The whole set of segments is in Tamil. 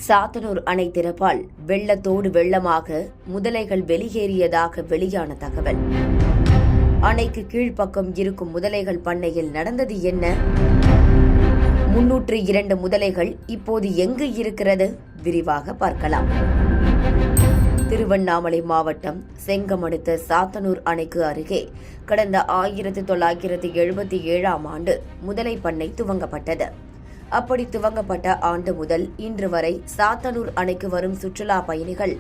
சாத்தனூர் அணை திறப்பால் வெள்ளத்தோடு வெள்ளமாக முதலைகள் வெளியேறியதாக வெளியான தகவல். அணைக்கு கீழ்ப்பக்கம் இருக்கும் முதலைகள் பண்ணையில் நடந்தது என்ன? 302 முதலைகள் இப்போது எங்கு இருக்கிறது? விரிவாக பார்க்கலாம். திருவண்ணாமலை மாவட்டம் செங்கம் அடுத்த சாத்தனூர் அணைக்கு அருகே கடந்த 1977ஆம் ஆண்டு முதலை பண்ணை துவங்கப்பட்டது. அப்படி துவங்கப்பட்ட ஆண்டு முதல் இன்று வரை சாத்தனூர் அணைக்கு வரும் சுற்றுலா பயணிகள்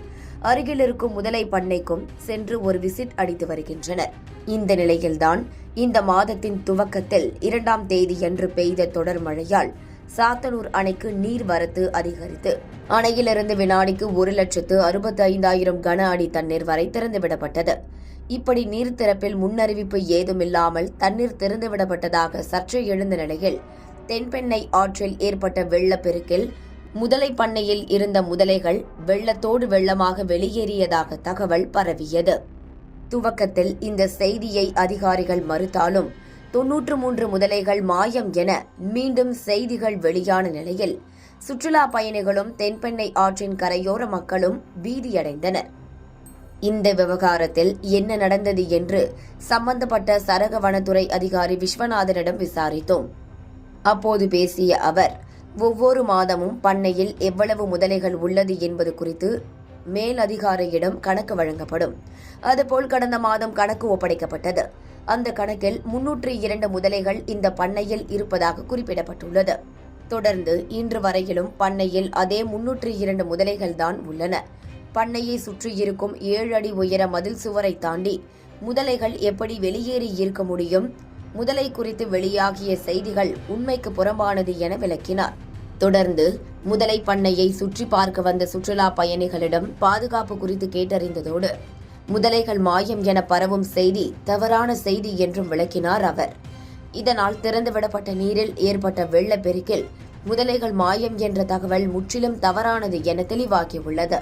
அருகில் இருக்கும் முதலை பண்ணைக்கும் சென்று ஒரு விசிட் அடித்து வருகின்றனர். இந்த நிலையில்தான் இந்த மாதத்தின் துவக்கத்தில் 2ஆம் தேதியன்று பெய்த தொடர் மழையால் சாத்தனூர் அணைக்கு நீர்வரத்து அதிகரித்து அணையிலிருந்து வினாடிக்கு 1,65,000 கன அடி தண்ணீர் வரை திறந்துவிடப்பட்டது. இப்படி நீர் திறப்பில் முன்னறிவிப்பு ஏதுமில்லாமல் தண்ணீர் திறந்துவிடப்பட்டதாக சர்ச்சை எழுந்த நிலையில் தென்பெண்ணை ஆற்றில் ஏற்பட்ட வெள்ளப்பெருக்கில் முதலை பண்ணையில் இருந்த முதலைகள் வெள்ளத்தோடு வெள்ளமாக வெளியேறியதாக தகவல் பரவியது. துவக்கத்தில் இந்த செய்தியை அதிகாரிகள் மறுத்தாலும் 93 முதலைகள் மாயம் என மீண்டும் செய்திகள் வெளியான நிலையில் சுற்றுலா பயணிகளும் தென்பெண்ணை ஆற்றின் கரையோர மக்களும் பீதியடைந்தனர். இந்த விவகாரத்தில் என்ன நடந்தது என்று சம்பந்தப்பட்ட சரக வனத்துறை அதிகாரி விஸ்வநாதனிடம் விசாரித்தோம். அப்போது பேசிய அவர், ஒவ்வொரு மாதமும் பண்ணையில் எவ்வளவு முதலைகள் உள்ளது என்பது குறித்து மேலதிகாரியிடம் கணக்கு வழங்கப்படும். அதுபோல் கடந்த மாதம் கணக்கு ஒப்படைக்கப்பட்டது. அந்த கணக்கில் 302 முதலைகள் இந்த பண்ணையில் இருப்பதாக குறிப்பிடப்பட்டுள்ளது. தொடர்ந்து இன்று வரையிலும் பண்ணையில் அதே 302 முதலைகள் தான் உள்ளன. பண்ணையை சுற்றியிருக்கும் 7 அடி உயர மதில் சுவரை தாண்டி முதலைகள் எப்படி வெளியேறி இருக்க முடியும்? முதலை குறித்து வெளியாகிய செய்திகள் உண்மைக்கு புறம்பானது என விளக்கினார். தொடர்ந்து முதலை பண்ணையை சுற்றி பார்க்க வந்த சுற்றுலா பயணிகளிடம் பாதுகாப்பு குறித்து கேட்டறிந்ததோடு முதலைகள் மாயம் என பரவும் செய்தி தவறான செய்தி என்றும் விளக்கினார் அவர். இதனால் திறந்துவிடப்பட்ட நீரில் ஏற்பட்ட வெள்ளப்பெருக்கில் முதலைகள் மாயம் என்ற தகவல் முற்றிலும் தவறானது என தெளிவாகியுள்ளது.